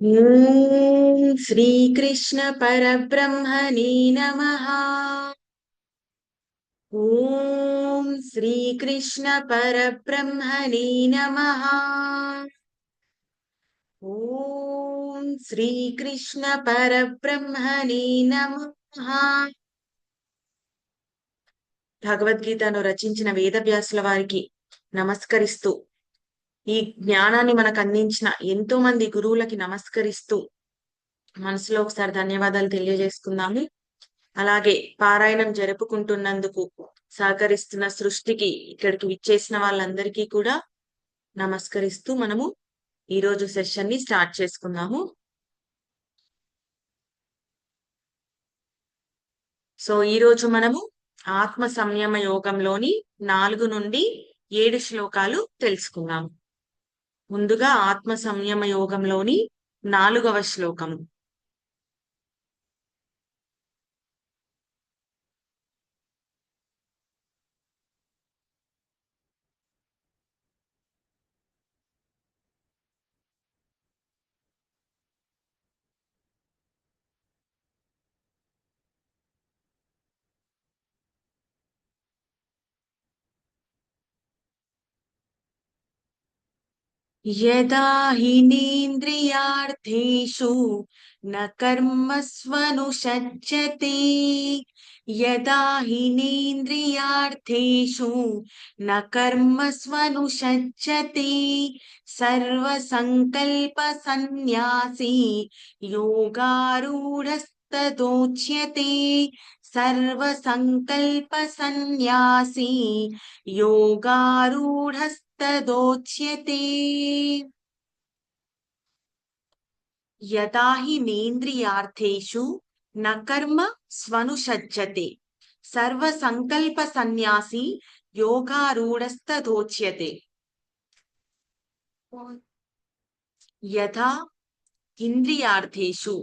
ఓం శ్రీకృష్ణ పరబ్రహ్మణే నమః. ఓం శ్రీకృష్ణ పరబ్రహ్మణే నమః. ఓం శ్రీకృష్ణ పరబ్రహ్మణే నమః. భగవద్గీతను రచించిన వేదవ్యాసుల వారికి నమస్కరిస్తూ, ఈ జ్ఞానాన్ని మనకు అందించిన ఎంతో మంది గురువులకి నమస్కరిస్తూ మనసులో ఒకసారి ధన్యవాదాలు తెలియజేసుకుందాము. అలాగే పారాయణం జరుపుకుంటున్నందుకు సహకరిస్తున్న సృష్టికి, ఇక్కడికి విచ్చేసిన వాళ్ళందరికీ కూడా నమస్కరిస్తూ మనము ఈ రోజు సెషన్ ని స్టార్ట్ చేసుకుందాము. సో ఈ రోజు మనము ఆత్మ సంయమ యోగంలోని 4 నుండి 7 శ్లోకాలు తెలుసుకుందాము. ముందుగా ఆత్మ సంయమ యోగంలోని 4వ శ్లోకము. యదా హినేంద్రియార్థేషు న కర్మస్వనుషజ్జతే. యదా హినేంద్రియార్థేషు న కర్మస్వనుషజ్జతే సర్వసంకల్ప సన్యాసి యోగారూఢస్తదోచ్యతే. సర్వసంకల్ప సన్యాసి యోగారూఢస్తదోచ్యతే. యదా హి నేంద్రియార్థేషు న కర్మ స్వనుషజ్జతే సర్వసంకల్ప సన్యాసి యోగారూఢస్తదోచ్యతే. యథా ఇంద్రియార్థేషు,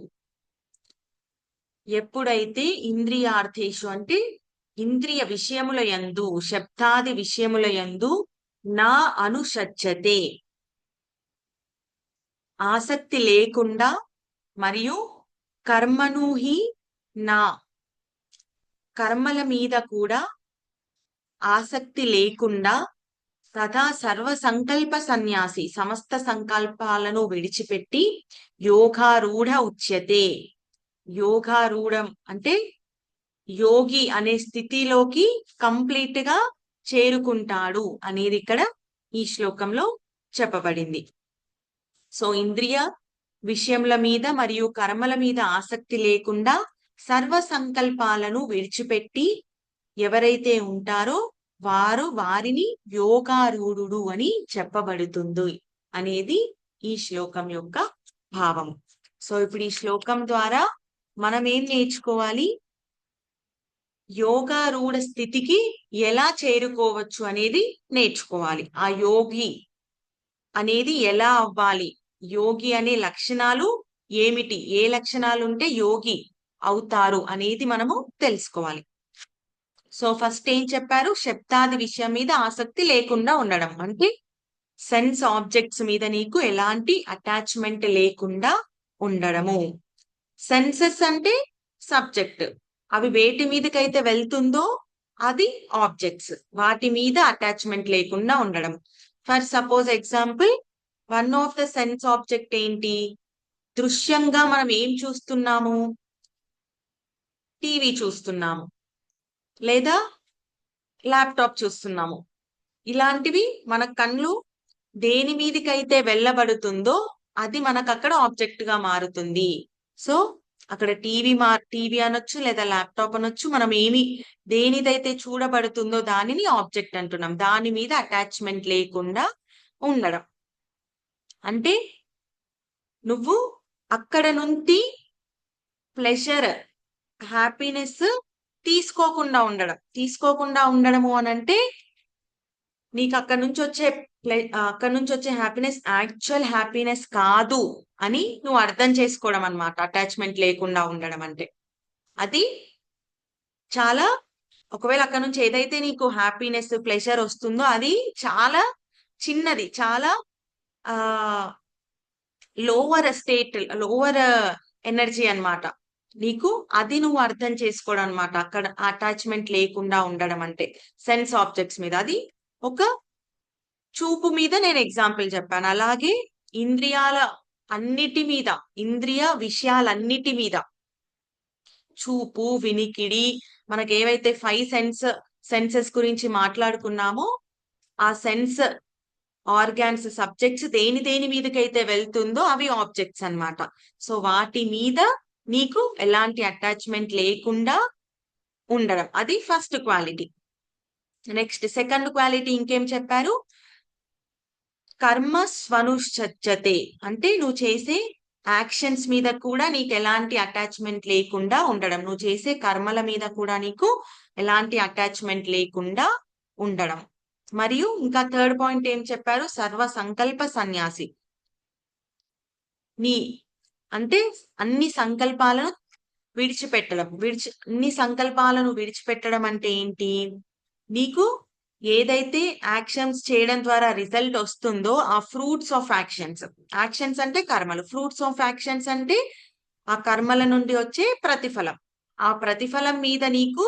ఎప్పుడైతే ఇంద్రియార్థేషు అంటే ఇంద్రియ విషయముల యందు, శబ్దాది విషయముల యందు నా అనుషజ్జతే ఆసక్తి లేకుండా, మరియు కర్మనుహి నా కర్మల మీద కూడా ఆసక్తి లేకుండా, తథా సర్వ సంకల్ప సన్యాసి సమస్త సంకల్పాలను విడిచిపెట్టి యోగారూఢ ఉచ్యతే. యోగారూఢం అంటే యోగి అనే స్థితిలోకి కంప్లీట్ గా చేరుకుంటాడు అనేది ఇక్కడ ఈ శ్లోకంలో చెప్పబడింది. సో ఇంద్రియ విషయముల మీద మరియు కర్మల మీద ఆసక్తి లేకుండా సర్వ సంకల్పాలను విడిచిపెట్టి ఎవరైతే ఉంటారో వారిని యోగారూఢుడు అని చెప్పబడుతుంది అనేది ఈ శ్లోకం యొక్క భావం. సో ఇప్పుడు ఈ శ్లోకం ద్వారా మనం ఏం నేర్చుకోవాలి? యోగారూఢ స్థితికి ఎలా చేరుకోవచ్చు అనేది నేర్చుకోవాలి. ఆ యోగి అనేది ఎలా అవ్వాలి, యోగి అనే లక్షణాలు ఏమిటి, ఏ లక్షణాలు ఉంటే యోగి అవుతారు అనేది మనము తెలుసుకోవాలి. సో ఫస్ట్ ఏం చెప్పారు? శబ్దాది విషయం మీద ఆసక్తి లేకుండా ఉండడం అంటే సెన్స్ ఆబ్జెక్ట్స్ మీద నీకు ఎలాంటి అటాచ్మెంట్ లేకుండా ఉండడము. సెన్సెస్ అంటే సబ్జెక్ట్, అవి వేటి మీదకైతే వెళ్తుందో అది ఆబ్జెక్ట్స్, వాటి మీద అటాచ్మెంట్ లేకుండా ఉండడం. For suppose example, one of the sense object ఏంటి? దృశ్యంగా మనం ఏం చూస్తున్నాము? టీవీ చూస్తున్నాము, లేదా ల్యాప్టాప్ చూస్తున్నాము. ఇలాంటివి మన కళ్ళు దేని మీదకైతే వెళ్ళబడుతుందో అది మనకు అక్కడ ఆబ్జెక్ట్ గా మారుతుంది. సో అక్కడ టీవీ అనొచ్చు, లేదా ల్యాప్టాప్ అనొచ్చు. మనం దేనిదైతే చూడబడుతుందో దానిని ఆబ్జెక్ట్ అంటున్నాం. దాని మీద అటాచ్మెంట్ లేకుండా ఉండడం అంటే నువ్వు అక్కడ నుండి ప్లెజర్, హ్యాపీనెస్ తీసుకోకుండా ఉండడము అని అంటే నీకు అక్కడ నుంచి వచ్చే హ్యాపీనెస్ యాక్చువల్ హ్యాపీనెస్ కాదు అని నువ్వు అర్థం చేసుకోవడం అన్నమాట. అటాచ్మెంట్ లేకుండా ఉండడం అంటే అది చాలా, ఒకవేళ అక్కడ నుంచి ఏదైతే నీకు హ్యాపీనెస్, ప్లెజర్ వస్తుందో అది చాలా చిన్నది, చాలా లోవర్ స్టేట్, లోవర్ ఎనర్జీ అన్నమాట. నీకు అది నువ్వు అర్థం చేసుకోవడం అనమాట. అక్కడ అటాచ్మెంట్ లేకుండా ఉండడం అంటే సెన్స్ ఆబ్జెక్ట్స్ మీద. అది ఒక చూపు మీద నేను ఎగ్జాంపుల్ చెప్పాను. అలాగే ఇంద్రియాల అన్నిటి మీద, ఇంద్రియ విషయాలన్నిటి మీద, చూపు, వినికిడి, మనకి ఏవైతే 5 సెన్సెస్ గురించి మాట్లాడుకున్నామో ఆ సెన్స్ ఆర్గాన్స్, సబ్జెక్ట్స్ దేని దేని మీదకైతే వెళ్తుందో అవి ఆబ్జెక్ట్స్ అన్నమాట. సో వాటి మీద నీకు ఎలాంటి అటాచ్మెంట్ లేకుండా ఉండడం, అది first quality. Next second quality ఇంకేం చెప్పారు? కర్మ స్వనుషజ్జతే, అంటే నువ్వు చేసే యాక్షన్స్ మీద కూడా నీకు ఎలాంటి అటాచ్మెంట్ లేకుండా ఉండడం, నువ్వు చేసే కర్మల మీద కూడా నీకు ఎలాంటి అటాచ్మెంట్ లేకుండా ఉండడం. మరియు ఇంకా థర్డ్ పాయింట్ ఏం చెప్పారు? సర్వ సంకల్ప సన్యాసి. నీ అంటే అన్ని సంకల్పాలను విడిచిపెట్టడం. అన్ని సంకల్పాలను విడిచిపెట్టడం అంటే ఏంటి? నీకు ఏదైతే యాక్షన్స్ చేయడం ద్వారా రిజల్ట్ వస్తుందో ఆ ఫ్రూట్స్ ఆఫ్ యాక్షన్స్, యాక్షన్స్ అంటే కర్మలు, ఫ్రూట్స్ ఆఫ్ యాక్షన్స్ అంటే ఆ కర్మల నుండి వచ్చే ప్రతిఫలం. ఆ ప్రతిఫలం మీద నీకు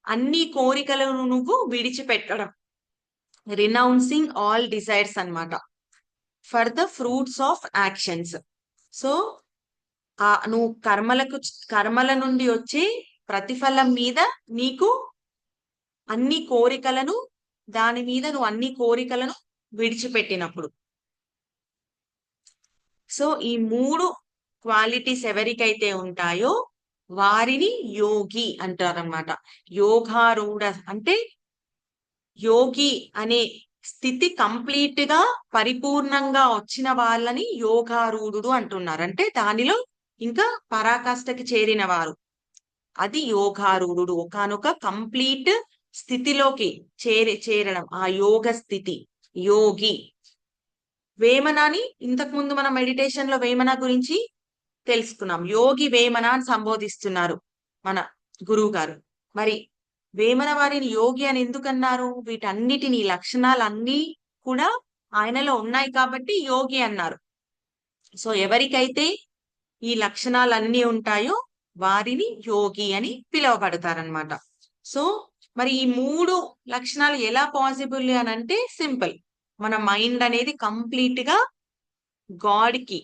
అన్ని కోరికలను నువ్వు విడిచిపెట్టడం, రినౌన్సింగ్ ఆల్ డిజైర్స్ అన్నమాట for the fruits of actions. So నువ్వు కర్మల నుండి వచ్చే ప్రతిఫలం మీద నీకు అన్ని కోరికలను, దాని మీద నువ్వు అన్ని కోరికలను విడిచిపెట్టినప్పుడు. సో ఈ 3 క్వాలిటీస్ ఎవరికైతే ఉంటాయో వారిని యోగి అంటారన్నమాట. యోగారూఢ అంటే యోగి అనే స్థితి కంప్లీట్ గా పరిపూర్ణంగా వచ్చిన వాళ్ళని యోగారూఢుడు అంటున్నారు. అంటే దానిలో ఇంకా పరాకాష్ఠకి చేరిన వారు, అది యోగారూఢుడు. ఒకానొక కంప్లీట్ స్థితిలోకి చేరడం, ఆ యోగ స్థితి, యోగి. వేమనాని ఇంతకు ముందు మనం మెడిటేషన్ లో వేమన గురించి తెలుసుకున్నాం. యోగి వేమన అని సంబోధిస్తున్నారు మన గురువు గారు. మరి వేమన వారిని యోగి అని ఎందుకన్నారు? వీటన్నిటిని, లక్షణాలన్నీ కూడా ఆయనలో ఉన్నాయి కాబట్టి యోగి అన్నారు. సో ఎవరికైతే ఈ లక్షణాలన్నీ ఉంటాయో వారిని యోగి అని పిలువబడతారనమాట. సో మరి ఈ 3 లక్షణాలు ఎలా పాసిబుల్ అని అంటే సింపుల్. మన మైండ్ అనేది కంప్లీట్ గా గాడ్ కి,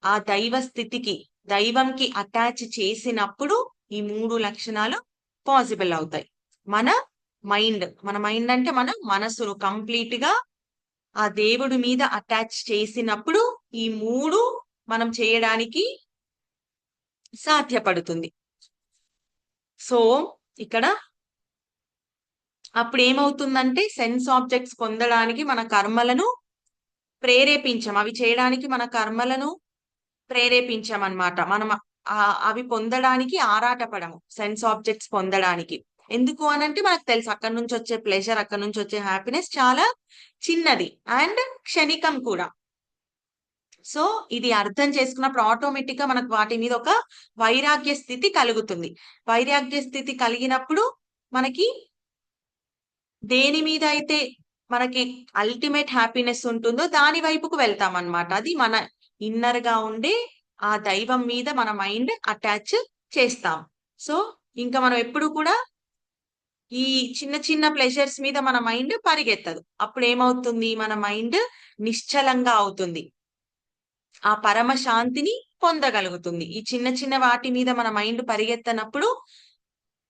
ఆ దైవ స్థితికి, దైవంకి అటాచ్ చేసినప్పుడు ఈ 3 లక్షణాలు పాసిబుల్ అవుతాయి. మన మైండ్ అంటే మన మనసును కంప్లీట్ గా ఆ దేవుడి మీద అటాచ్ చేసినప్పుడు ఈ 3 మనం చేయడానికి సాధ్యపడుతుంది. సో ఇక్కడ అప్పుడు ఏమవుతుందంటే సెన్స్ ఆబ్జెక్ట్స్ పొందడానికి మన కర్మలను ప్రేరేపించాం, అవి చేయడానికి మన కర్మలను ప్రేరేపించామన్నమాట. మనం అవి పొందడానికి ఆరాటపడము, సెన్స్ ఆబ్జెక్ట్స్ పొందడానికి. ఎందుకు అనంటే మనకు తెలుసు అక్కడి నుంచి వచ్చే ప్లెజర్, అక్కడి నుంచి వచ్చే హ్యాపీనెస్ చాలా చిన్నది అండ్ క్షణికం కూడా. సో ఇది అర్థం చేసుకున్నప్పుడు ఆటోమేటిక్ గా మనకు వాటి మీద ఒక వైరాగ్య స్థితి కలుగుతుంది. వైరాగ్య స్థితి కలిగినప్పుడు మనకి దేని మీద అయితే మనకి అల్టిమేట్ హ్యాపీనెస్ ఉంటుందో దాని వైపుకు వెళ్తాం అన్నమాట. అది మన ఇన్నర్ గా ఉండే ఆ దైవం మీద మన మైండ్ అటాచ్ చేస్తాం. సో ఇంకా మనం ఎప్పుడు కూడా ఈ చిన్న చిన్న ప్లెజర్స్ మీద మన మైండ్ పరిగెత్తదు. అప్పుడు ఏమవుతుంది? మన మైండ్ నిశ్చలంగా అవుతుంది, ఆ పరమ శాంతిని పొందగలుగుతుంది. ఈ చిన్న చిన్న వాటి మీద మన మైండ్ పరిగెత్తనప్పుడు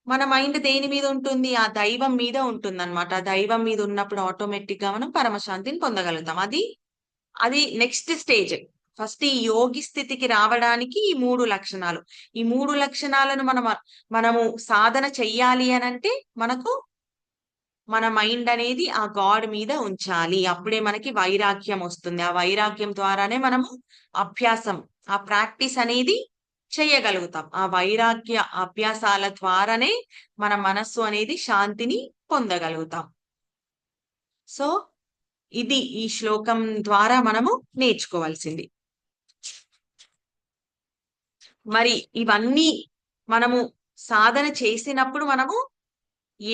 మన మైండ్ దేని మీద ఉంటుంది? ఆ దైవం మీద ఉంటుంది అనమాట. ఆ దైవం మీద ఉన్నప్పుడు ఆటోమేటిక్ గా మనం పరమశాంతిని పొందగలుగుతాం. అది నెక్స్ట్ స్టేజ్. ఫస్ట్ ఈ యోగి స్థితికి రావడానికి ఈ 3 లక్షణాలు, ఈ 3 లక్షణాలను మనము సాధన చెయ్యాలి అనంటే మనకు మన మైండ్ అనేది ఆ గాడ్ మీద ఉంచాలి. అప్పుడే మనకి వైరాగ్యం వస్తుంది. ఆ వైరాగ్యం ద్వారానే మనము అభ్యాసం, ఆ ప్రాక్టీస్ అనేది చేయగలుగుతాం. ఆ వైరాగ్య అభ్యాసాల ద్వారానే మన మనస్సు అనేది శాంతిని పొందగలుగుతాం. సో ఇది ఈ శ్లోకం ద్వారా మనము నేర్చుకోవాల్సింది. మరి ఇవన్నీ మనము సాధన చేసినప్పుడు మనము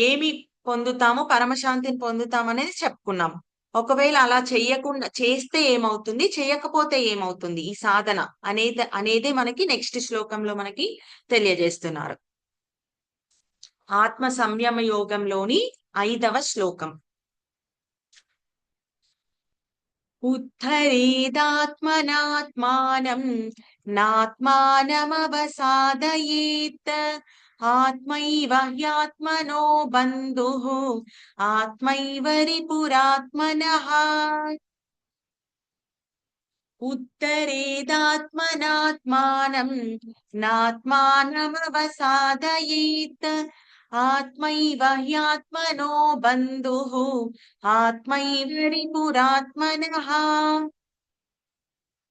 ఏమి పొందుతాము, పరమశాంతిని పొందుతాము అనేది చెప్పుకున్నాము. ఒకవేళ అలా చెయ్యకుండా చేస్తే ఏమవుతుంది, చేయకపోతే ఏమవుతుంది ఈ సాధన అనేదే మనకి నెక్స్ట్ శ్లోకంలో మనకి తెలియజేస్తున్నారు. ఆత్మ సంయమ యోగంలోని 5వ శ్లోకం. ఉద్ధరేదాత్మనాత్మానం నాత్మానమవసాదయేత్ ఆత్మైవ హ్యాత్మనో బంధుః ఆత్మైవ రిపురాత్మనః. ఉద్ధరేదాత్మనాత్మానం నాత్మానమవసాదయేత్ ఆత్మైవ హ్యాత్మనో బంధుః ఆత్మైవ రిపురాత్మనః.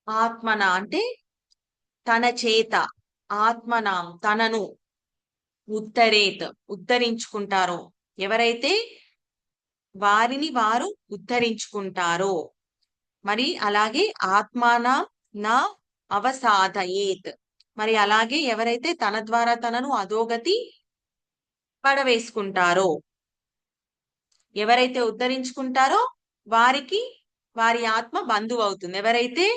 ఆత్మన అంటే తన చేత, ఆత్మనాం తనను, ఉద్ధరించుకుంటారో ఎవరైతే వారిని వారు ఉద్ధరించుకుంటారో, మరి అలాగే ఆత్మాన నా అవసాదయేత్, మరి అలాగే ఎవరైతే తన ద్వారా తనను అధోగతి పడవేసుకుంటారో, ఎవరైతే ఉద్ధరించుకుంటారో వారికి వారి ఆత్మ బంధువు అవుతుంది. ఎవరైతే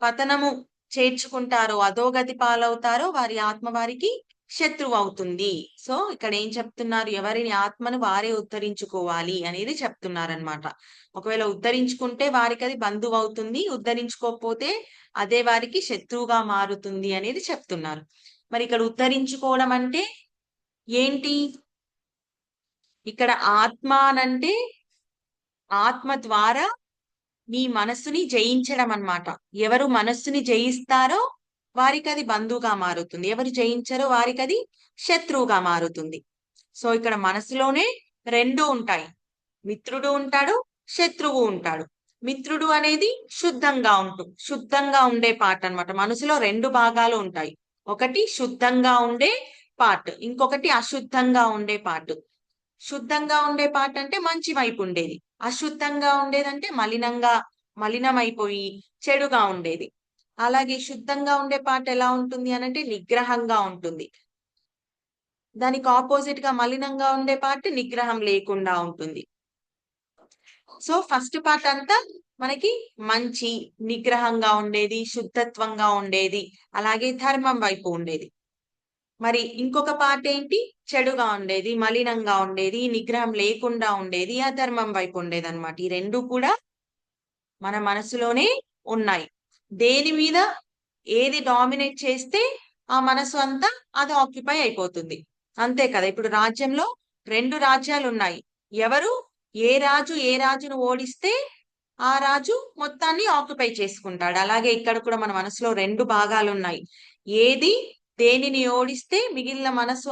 పతనము చేర్చుకుంటారో, అధోగతి పాలవుతారో వారి ఆత్మ వారికి శత్రువు అవుతుంది. సో ఇక్కడ ఏం చెప్తున్నారు, ఎవరిని ఆత్మను వారే ఉద్ధరించుకోవాలి అనేది చెప్తున్నారనమాట. ఒకవేళ ఉద్ధరించుకుంటే వారికి అది బంధువు అవుతుంది, ఉద్ధరించుకోకపోతే అదే వారికి శత్రువుగా మారుతుంది అనేది చెప్తున్నారు. మరి ఇక్కడ ఉద్ధరించుకోవడం అంటే ఏంటి, ఇక్కడ ఆత్మ అనంటే ఆత్మ ద్వారా నీ మనస్సుని జయించడం అన్నమాట. ఎవరు మనస్సుని జయిస్తారో వారికి అది బంధువుగా మారుతుంది, ఎవరు జయించారో వారికి అది శత్రువుగా మారుతుంది. సో ఇక్కడ మనసులోనే రెండు ఉంటాయి, మిత్రుడు ఉంటాడు, శత్రువు ఉంటాడు. మిత్రుడు అనేది శుద్ధంగా ఉండే పార్ట్ అన్నమాట. మనసులో రెండు భాగాలు ఉంటాయి, ఒకటి శుద్ధంగా ఉండే పార్ట్, ఇంకొకటి అశుద్ధంగా ఉండే పార్ట్. శుద్ధంగా ఉండే పార్ట్ అంటే మంచి వైపు ఉండేది, అశుద్ధంగా ఉండేదంటే మలినమైపోయి చెడుగా ఉండేది. అలాగే శుద్ధంగా ఉండే పార్ట్ ఎలా ఉంటుంది అనంటే నిగ్రహంగా ఉంటుంది, దానికి ఆపోజిట్ గా మలినంగా ఉండే పార్ట్ నిగ్రహం లేకుండా ఉంటుంది. సో ఫస్ట్ పార్ట్ అంతా మనకి మంచి నిగ్రహంగా ఉండేది, శుద్ధత్వంగా ఉండేది, అలాగే ధర్మం వైపు ఉండేది. మరి ఇంకొక పార్ట్ ఏంటి, చెడుగా ఉండేది, మలినంగా ఉండేది, నిగ్రహం లేకుండా ఉండేది, అధర్మం వైపు ఉండేది అనమాట. ఈ రెండు కూడా మన మనసులోనే ఉన్నాయి. దేని మీద ఏది డామినేట్ చేస్తే ఆ మనసు అంతా అది ఆక్యుపై అయిపోతుంది, అంతే కదా. ఇప్పుడు రాజ్యంలో రెండు రాజ్యాలు ఉన్నాయి, ఏ రాజును ఓడిస్తే ఆ రాజు మొత్తాన్ని ఆక్యుపై చేసుకుంటాడు. అలాగే ఇక్కడ కూడా మన మనసులో రెండు భాగాలు ఉన్నాయి, ఏది దేనిని ఓడిస్తే మిగిలిన మనసు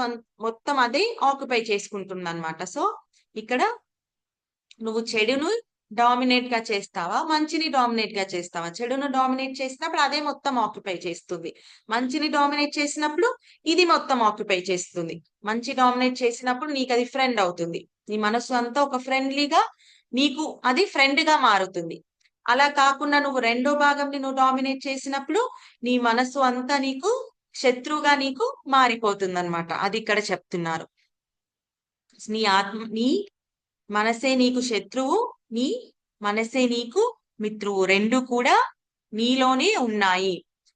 మొత్తం అదే ఆక్యుపై చేసుకుంటుంది అనమాట. సో ఇక్కడ నువ్వు చెడును డామినేట్ గా చేస్తావా, మంచిని డామినేట్ గా చేస్తావా? చెడును డామినేట్ చేసినప్పుడు అదే మొత్తం ఆక్యుపై చేస్తుంది, మంచిని డామినేట్ చేసినప్పుడు ఇది మొత్తం ఆక్యుపై చేస్తుంది. మంచి డామినేట్ చేసినప్పుడు నీకు అది ఫ్రెండ్ అవుతుంది, నీ మనసు అంతా ఒక ఫ్రెండ్లీగా నీకు అది ఫ్రెండ్ గా మారుతుంది. అలా కాకుండా నువ్వు రెండో భాగంని నువ్వు డామినేట్ చేసినప్పుడు నీ మనసు అంతా నీకు శత్రువుగా నీకు మారిపోతుంది అనమాట. అది ఇక్కడ చెప్తున్నారు. నీ మనసే నీకు శత్రువు, నీ మనసే నీకు మిత్రువు, రెండు కూడా నీలోనే ఉన్నాయి.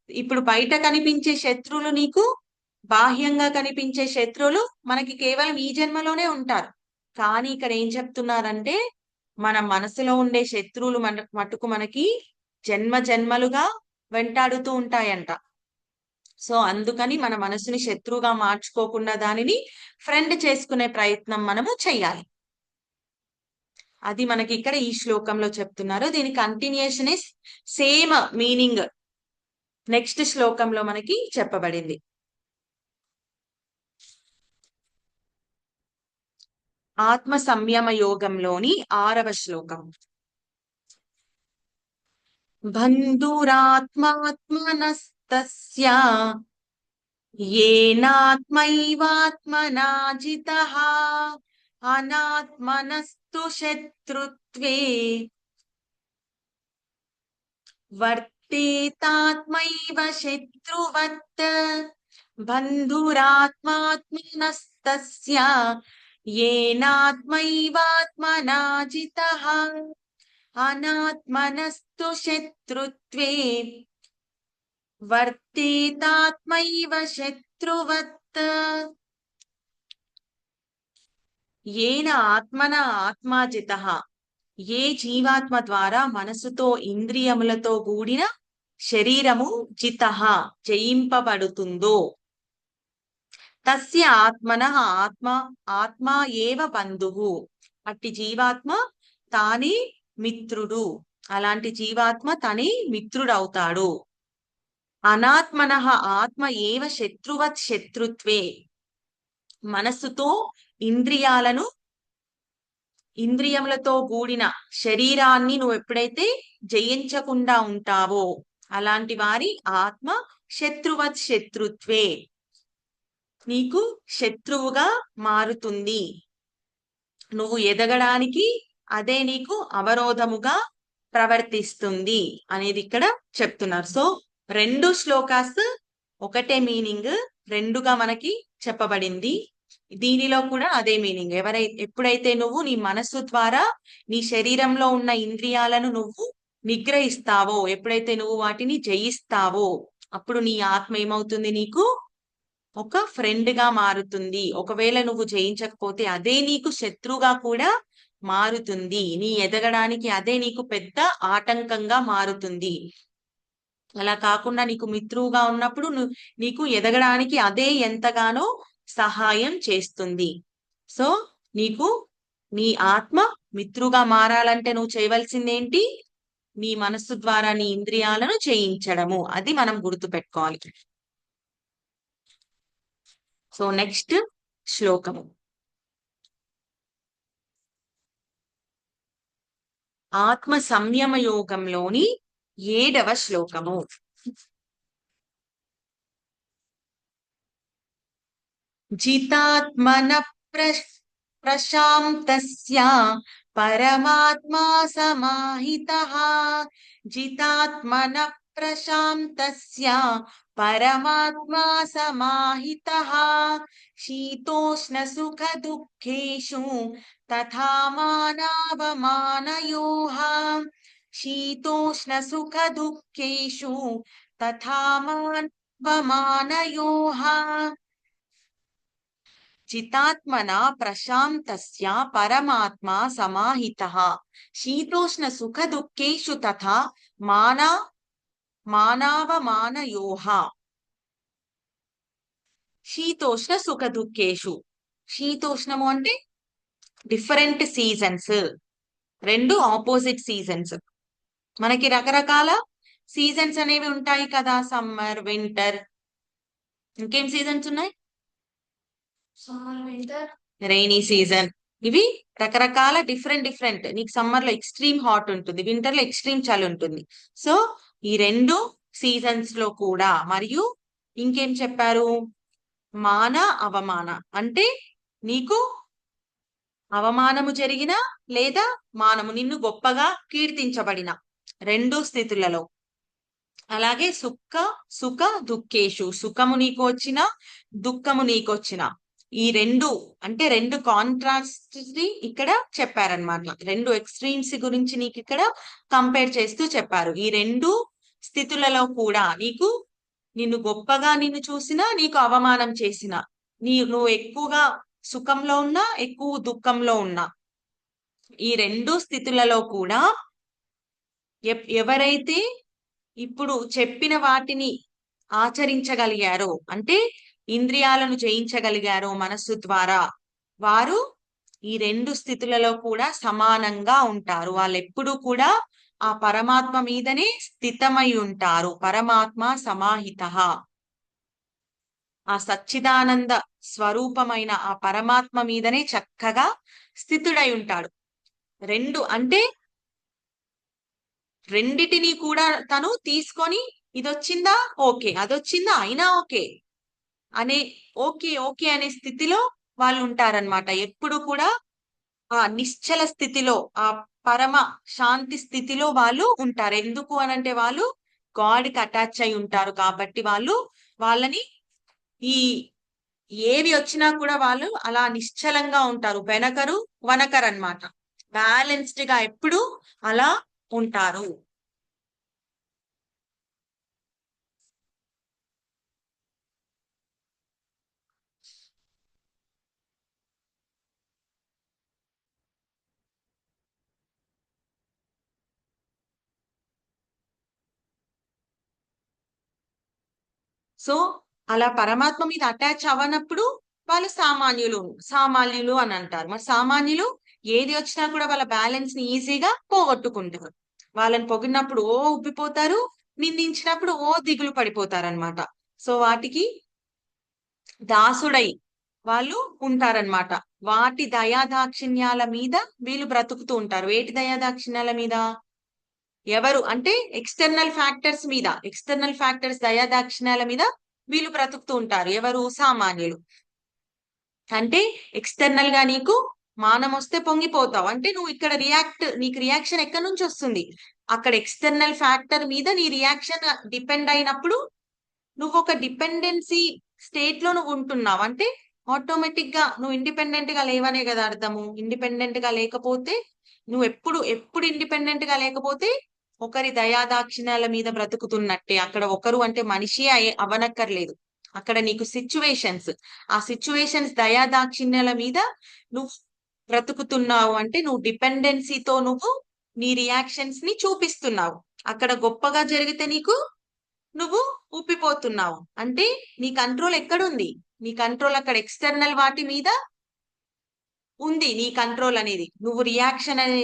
ఇప్పుడు బయట కనిపించే శత్రువులు, నీకు బాహ్యంగా కనిపించే శత్రువులు మనకి కేవలం ఈ జన్మలోనే ఉంటారు. కానీ ఇక్కడ ఏం చెప్తున్నారంటే మన మనసులో ఉండే శత్రువులు మటుకు మనకి జన్మ జన్మలుగా వెంటాడుతూ ఉంటాయంట. సో అందుకని మన మనసుని శత్రువుగా మార్చుకోకుండా దానిని ఫ్రెండ్ చేసుకునే ప్రయత్నం మనము చెయ్యాలి. అది మనకి ఇక్కడ ఈ శ్లోకంలో చెప్తున్నారు. దీని continuation is same meaning next శ్లోకంలో మనకి చెప్పబడింది. ఆత్మ సంయమ యోగంలోని 6వ శ్లోకం. బంధురాత్మాత్మనస్తస్య येनात्मैवात्मना जितः अनात्मनस्तु शत्रुत्वे वर्तेतात्मैव शत्रुवत् बन्धुरात्मात्मनस्तस्य येनात्मैवात्मना जितः अनात्मनस्तु शत्रुत्वे వర్తేతాత్మైవ శత్రువత్. ఏన ఆత్మన ఆత్మాజితః, ఏ జీవాత్మ ద్వారా మనసుతో ఇంద్రియములతో కూడిన శరీరము జితః జయింపబడుతుందో, తస్య ఆత్మనః ఆత్మా ఏవ బంధువు, అట్టి జీవాత్మ తానే మిత్రుడు, అలాంటి జీవాత్మ తనే మిత్రుడవుతాడు. అనాత్మనః ఆత్మ ఏవ శత్రువత్ శత్రుత్వే, మనస్సుతో ఇంద్రియములతో కూడిన శరీరాన్ని నువ్వు ఎప్పుడైతే జయించకుండా ఉంటావో అలాంటి వారి ఆత్మ శత్రువత్ శత్రుత్వే, నీకు శత్రువుగా మారుతుంది. నువ్వు ఎదగడానికి అదే నీకు అవరోధముగా ప్రవర్తిస్తుంది అనేది ఇక్కడ చెప్తున్నారు. సో రెండు శ్లోకాస్ ఒకటే మీనింగ్, రెండుగా మనకి చెప్పబడింది. దీనిలో కూడా అదే మీనింగ్. ఎప్పుడైతే నువ్వు నీ మనస్సు ద్వారా నీ శరీరంలో ఉన్న ఇంద్రియాలను నువ్వు నిగ్రహిస్తావో, ఎప్పుడైతే నువ్వు వాటిని జయిస్తావో, అప్పుడు నీ ఆత్మ ఏమవుతుంది, నీకు ఒక ఫ్రెండ్ గా మారుతుంది. ఒకవేళ నువ్వు జయించకపోతే అదే నీకు శత్రువుగా కూడా మారుతుంది. నీ ఎదగడానికి అదే నీకు పెద్ద ఆటంకంగా మారుతుంది. అలా కాకుండా నీకు మిత్రువుగా ఉన్నప్పుడు నీకు ఎదగడానికి అదే ఎంతగానో సహాయం చేస్తుంది. సో నీకు నీ ఆత్మ మిత్రుగా మారాలంటే నువ్వు చేయవలసిందేంటి, నీ మనస్సు ద్వారా నీ ఇంద్రియాలను జయించడము. అది మనం గుర్తుపెట్టుకోవాలి. సో నెక్స్ట్ శ్లోకము ఆత్మ సంయమ యోగంలోని 7వ శ్లోకము. జితాత్మన ప్రశాంతస్య పరమాత్మా సమాహితః, జితాత్మన ప్రశాంతస్య పరమాత్మా సమాహితః, శీతోష్ణ సుఖ దుఃఖేషు తథా మానావమానయోః, శీతోష్ణ సుఖ దుఃఖేషు తథా మానావమానయోః. చితాత్మన ప్రశాంతస్య పరమాత్మా సమాహితః, శీతోష్ణ సుఖ దుఃఖేషు తథా మానావమానయోః. శీతోష్ణ సుఖ దుఃఖేషు, శీతోష్ణము అంటే డిఫరెంట్ సీజన్స్, రెండు ఆపోజిట్ సీజన్స్. మనకి రకరకాల సీజన్స్ అనేవి ఉంటాయి కదా, సమ్మర్, వింటర్, ఇంకేం సీజన్స్ ఉన్నాయి, రైనీ సీజన్. ఇవి రకరకాల డిఫరెంట్. నీకు సమ్మర్ లో ఎక్స్ట్రీమ్ హాట్ ఉంటుంది, వింటర్ లో ఎక్స్ట్రీమ్ చలి ఉంటుంది. సో ఈ రెండు సీజన్స్ లో కూడా, మరియు ఇంకేం చెప్పారు, మాన అవమాన అంటే నీకు అవమానము జరిగిన లేదా మానము నిన్ను గొప్పగా కీర్తించబడిన రెండు స్థితులలో. అలాగే సుఖ దుఃఖేషు, సుఖము నీకు వచ్చిన దుఃఖము నీకు వచ్చిన, ఈ రెండు అంటే రెండు కాంట్రాస్ట్ ఇక్కడ చెప్పారనమాట. రెండు ఎక్స్ట్రీమ్స్ గురించి నీకు ఇక్కడ కంపేర్ చేస్తూ చెప్పారు. ఈ రెండు స్థితులలో కూడా నిన్ను గొప్పగా నిన్ను చూసినా, నీకు అవమానం చేసిన, నువ్వు ఎక్కువగా సుఖంలో ఉన్నా, ఎక్కువ దుఃఖంలో ఉన్నా, ఈ రెండు స్థితులలో కూడా ఎవరైతే ఇప్పుడు చెప్పిన వాటిని ఆచరించగలిగారో, అంటే ఇంద్రియాలను జయించగలిగారో మనస్సు ద్వారా, వారు ఈ రెండు స్థితులలో కూడా సమానంగా ఉంటారు. వాళ్ళు ఎప్పుడూ కూడా ఆ పరమాత్మ మీదనే స్థితమై ఉంటారు. పరమాత్మ సమాహితః, ఆ సచ్చిదానంద స్వరూపమైన ఆ పరమాత్మ మీదనే చక్కగా స్థితుడై ఉంటాడు. రెండు అంటే రెండిటిని కూడా తను తీసుకొని, ఇదొచ్చిందా ఓకే, అదొచ్చిందా అయినా ఓకే ఓకే అనే స్థితిలో వాళ్ళు ఉంటారనమాట. ఎప్పుడు కూడా ఆ నిశ్చల స్థితిలో, ఆ పరమ శాంతి స్థితిలో వాళ్ళు ఉంటారు. ఎందుకు అనంటే వాళ్ళు గాడ్కి అటాచ్ అయి ఉంటారు కాబట్టి వాళ్ళని ఏవి వచ్చినా కూడా వాళ్ళు అలా నిశ్చలంగా ఉంటారు, వెనకరు వనకరు అన్నమాట. బ్యాలెన్స్డ్ గా ఎప్పుడు అలా ఉంటారు. సో అలా పరమాత్మ మీద అటాచ్ అవ్వనప్పుడు వాళ్ళు సామాన్యులు సామాన్యులు అని అంటారు. మరి సామాన్యులు ఏది వచ్చినా కూడా వాళ్ళ బ్యాలెన్స్ ని ఈజీగా పోగొట్టుకుంటారు. వాళ్ళని పొగిడినప్పుడు ఓ ఉబ్బిపోతారు, నిందించినప్పుడు ఓ దిగులు పడిపోతారు అనమాట. సో వాటికి దాసుడై వాళ్ళు ఉంటారనమాట. వాటి దయాదాక్షిణ్యాల మీద వీళ్ళు బ్రతుకుతూ ఉంటారు. వేటి దయాదాక్షిణ్యాల మీద? ఎవరు అంటే ఎక్స్టర్నల్ ఫ్యాక్టర్స్ దయాదాక్షిణ్యాల మీద వీళ్ళు బ్రతుకుతూ ఉంటారు. ఎవరు? సామాన్యులు. అంటే ఎక్స్టర్నల్ గా నీకు మానం వస్తే పొంగిపోతావు, అంటే నువ్వు ఇక్కడ నీకు రియాక్షన్ ఎక్కడి నుంచి వస్తుంది? అక్కడ ఎక్స్టర్నల్ ఫ్యాక్టర్ మీద నీ రియాక్షన్ డిపెండ్ అయినప్పుడు నువ్వు ఒక డిపెండెన్సీ స్టేట్ లో నువ్వు ఉంటున్నావు. అంటే ఆటోమేటిక్ గా నువ్వు ఇండిపెండెంట్ గా లేవనే కదా అర్థము. ఇండిపెండెంట్ గా లేకపోతే నువ్వు ఎప్పుడు ఇండిపెండెంట్ గా లేకపోతే ఒకరి దయాదాక్షిణ్యాల మీద బ్రతుకుతున్నట్టే. అక్కడ ఒకరు అంటే మనిషి అవనక్కర్లేదు. అక్కడ నీకు ఆ సిచ్యువేషన్స్ దయాదాక్షిణ్యాల మీద నువ్వు బ్రతుకుతున్నావు. అంటే నువ్వు డిపెండెన్సీతో నువ్వు నీ రియాక్షన్స్ ని చూపిస్తున్నావు. అక్కడ గొప్పగా జరిగితే నువ్వు ఉప్పిపోతున్నావు. అంటే నీ కంట్రోల్ ఎక్కడుంది? నీ కంట్రోల్ అక్కడ ఎక్స్టర్నల్ వాటి మీద ఉంది. నీ కంట్రోల్ అనేది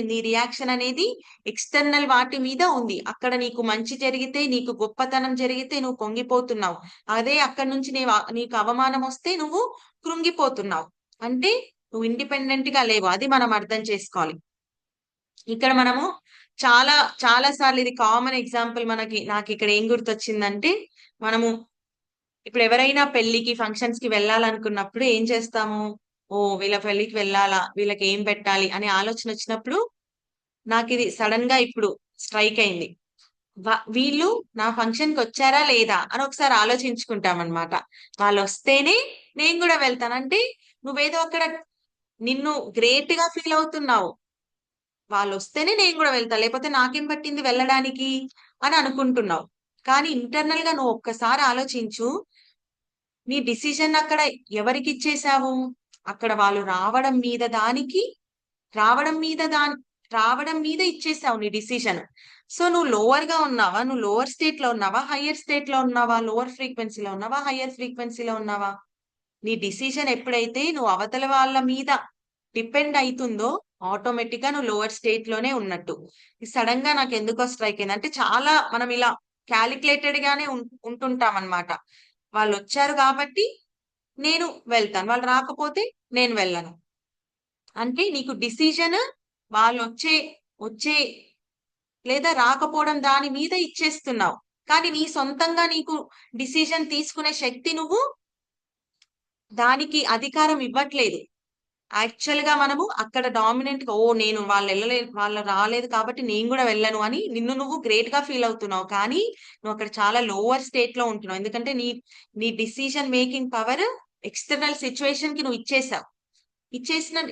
నీ రియాక్షన్ అనేది ఎక్స్టర్నల్ వాటి మీద ఉంది. అక్కడ నీకు మంచి జరిగితే, నీకు గొప్పతనం జరిగితే నువ్వు పొంగిపోతున్నావు. అదే అక్కడి నుంచి నీకు అవమానం వస్తే నువ్వు కృంగిపోతున్నావు. అంటే నువ్వు ఇండిపెండెంట్ గా లేవు. అది మనం అర్థం చేసుకోవాలి. ఇక్కడ మనము చాలా చాలా సార్లు ఇది కామన్ ఎగ్జాంపుల్ నాకు ఇక్కడ ఏం గుర్తొచ్చిందంటే, మనము ఇప్పుడు ఎవరైనా పెళ్లికి ఫంక్షన్స్ కి వెళ్ళాలనుకున్నప్పుడు ఏం చేస్తాము? ఓ వీళ్ళ పెళ్లికి వెళ్ళాలా, వీళ్ళకి ఏం పెట్టాలి అనే ఆలోచన వచ్చినప్పుడు నాకు ఇది సడన్ గా ఇప్పుడు స్ట్రైక్ అయింది. వీళ్ళు నా ఫంక్షన్ కి వచ్చారా లేదా అని ఒకసారి ఆలోచించుకుంటాం అనమాట. వాళ్ళు వస్తేనే నేను కూడా వెళ్తాను. అంటే నువ్వేదో అక్కడ నిన్ను గ్రేట్ గా ఫీల్ అవుతున్నావు. వాళ్ళు వస్తేనే నేను కూడా వెళ్తా, లేకపోతే నాకేం పట్టింది వెళ్ళడానికి అని అనుకుంటున్నావు. కానీ ఇంటర్నల్ గా నువ్వు ఒక్కసారి ఆలోచించు, నీ డిసిజన్ అక్కడ ఎవరికి ఇచ్చేసావు? అక్కడ వాళ్ళు రావడం మీద రావడం మీద ఇచ్చేసావు నీ డిసిజన్. సో నువ్వు లోవర్ గా ఉన్నావా? నువ్వు లోవర్ స్టేట్ లో ఉన్నావా, హయ్యర్ స్టేట్ లో ఉన్నావా? లోవర్ ఫ్రీక్వెన్సీలో ఉన్నావా, హయ్యర్ ఫ్రీక్వెన్సీలో ఉన్నావా? నీ డిసిజన్ ఎప్పుడైతే నువ్వు అవతల వాళ్ళ మీద డిపెండ్ అవుతుందో ఆటోమేటిక్ గా నువ్వు లోవర్ స్టేట్ లోనే ఉన్నట్టు. సడన్ గా నాకు ఎందుకో స్ట్రైక్ అయింది. అంటే చాలా మనం ఇలా క్యాలిక్యులేటెడ్ గానే ఉంటుంటాం అనమాట. వాళ్ళు వచ్చారు కాబట్టి నేను వెళ్తాను, వాళ్ళు రాకపోతే నేను వెళ్ళను. అంటే నీకు డిసిజన్ వాళ్ళు వచ్చే లేదా రాకపోవడం దాని మీద ఇచ్చేస్తున్నావు. కానీ నీ సొంతంగా నీకు డిసిజన్ తీసుకునే శక్తి నువ్వు దానికి అధికారం ఇవ్వట్లేదు. యాక్చువల్ గా మనము అక్కడ డామినెంట్ గా నేను వాళ్ళు రాలేదు కాబట్టి నేను కూడా వెళ్ళను అని నిన్ను నువ్వు గ్రేట్ గా ఫీల్ అవుతున్నావు. కానీ నువ్వు అక్కడ చాలా లోవర్ స్టేట్ లో ఉంటున్నావు. ఎందుకంటే నీ decision making power external situation కి నువ్వు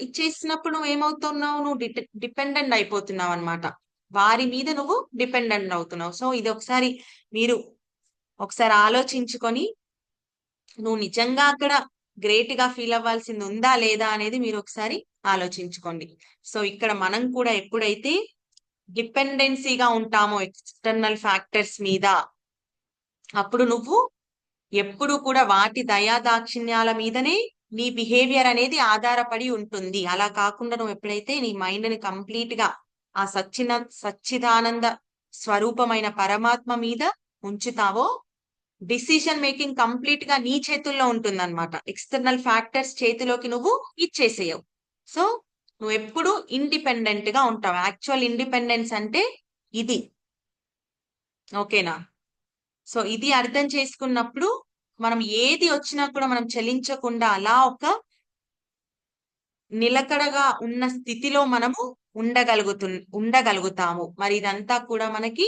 ఇచ్చేసినప్పుడు నువ్వు ఏమవుతున్నావు? నువ్వు డిపెండెంట్ అయిపోతున్నావు అనమాట. వారి మీద నువ్వు డిపెండెంట్ అవుతున్నావు. సో ఇది మీరు ఒకసారి ఆలోచించుకొని నువ్వు నిజంగా అక్కడ గ్రేట్ గా ఫీల్ అవ్వాల్సింది ఉందా లేదా అనేది మీరు ఒకసారి ఆలోచించుకోండి. సో ఇక్కడ మనం కూడా ఎప్పుడైతే డిపెండెన్సీగా ఉంటామో ఎక్స్టర్నల్ ఫ్యాక్టర్స్ మీద, అప్పుడు నువ్వు ఎప్పుడు కూడా వాటి దయాదాక్షిణ్యాల మీదనే నీ బిహేవియర్ అనేది ఆధారపడి ఉంటుంది. అలా కాకుండా నువ్వు ఎప్పుడైతే నీ మైండ్ ని కంప్లీట్ గా ఆ సచ్చిదానంద స్వరూపమైన పరమాత్మ మీద ఉంచుతావో డిసిషన్ మేకింగ్ కంప్లీట్ గా నీ చేతుల్లో ఉంటుందన్నమాట. ఎక్స్టర్నల్ ఫ్యాక్టర్స్ చేతిలోకి నువ్వు ఇచ్చేసేయవు. సో నువ్వు ఎప్పుడు ఇండిపెండెంట్ గా ఉంటావు. యాక్చువల్ ఇండిపెండెన్స్ అంటే ఇది. ఓకేనా? సో ఇది అర్థం చేసుకున్నప్పుడు మనం ఏది వచ్చినా కూడా మనం చలించకుండా అలా ఒక నిలకడగా ఉన్న స్థితిలో మనము ఉండగలుగుతాము. మరి ఇదంతా కూడా మనకి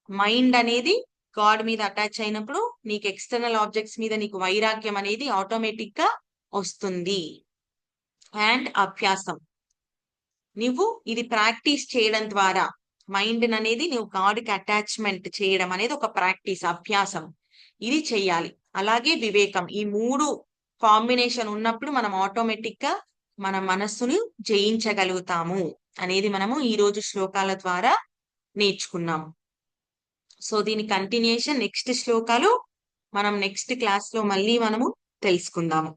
మైండ్ అనేది గాడ్ మీద అటాచ్ అయినప్పుడు నీకు ఎక్స్టర్నల్ ఆబ్జెక్ట్స్ మీద నీకు వైరాగ్యం అనేది ఆటోమేటిక్ గా వస్తుంది. అండ్ అభ్యాసం, నువ్వు ఇది ప్రాక్టీస్ చేయడం ద్వారా మైండ్ అనేది నువ్వు గాడ్కి అటాచ్మెంట్ చేయడం అనేది ఒక ప్రాక్టీస్, అభ్యాసం, ఇది చెయ్యాలి. అలాగే వివేకం, ఈ మూడు కాంబినేషన్ ఉన్నప్పుడు మనం ఆటోమేటిక్ గా మన మనస్సును జయించగలుగుతాము అనేది మనము ఈ రోజు శ్లోకాల ద్వారా నేర్చుకున్నాము. సో దీని కంటిన్యూషన్ నెక్స్ట్ శ్లోకాలు మనం నెక్స్ట్ క్లాస్ లో మళ్ళీ మనము తెలుసుకుందాము.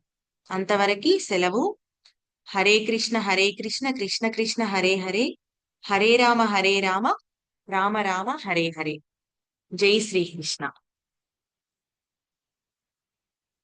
అంతవరకు సెలవు. హరే కృష్ణ కృష్ణ కృష్ణ హరే హరే, హరే రామ రామ రామ హరే హరే. జై శ్రీకృష్ణ.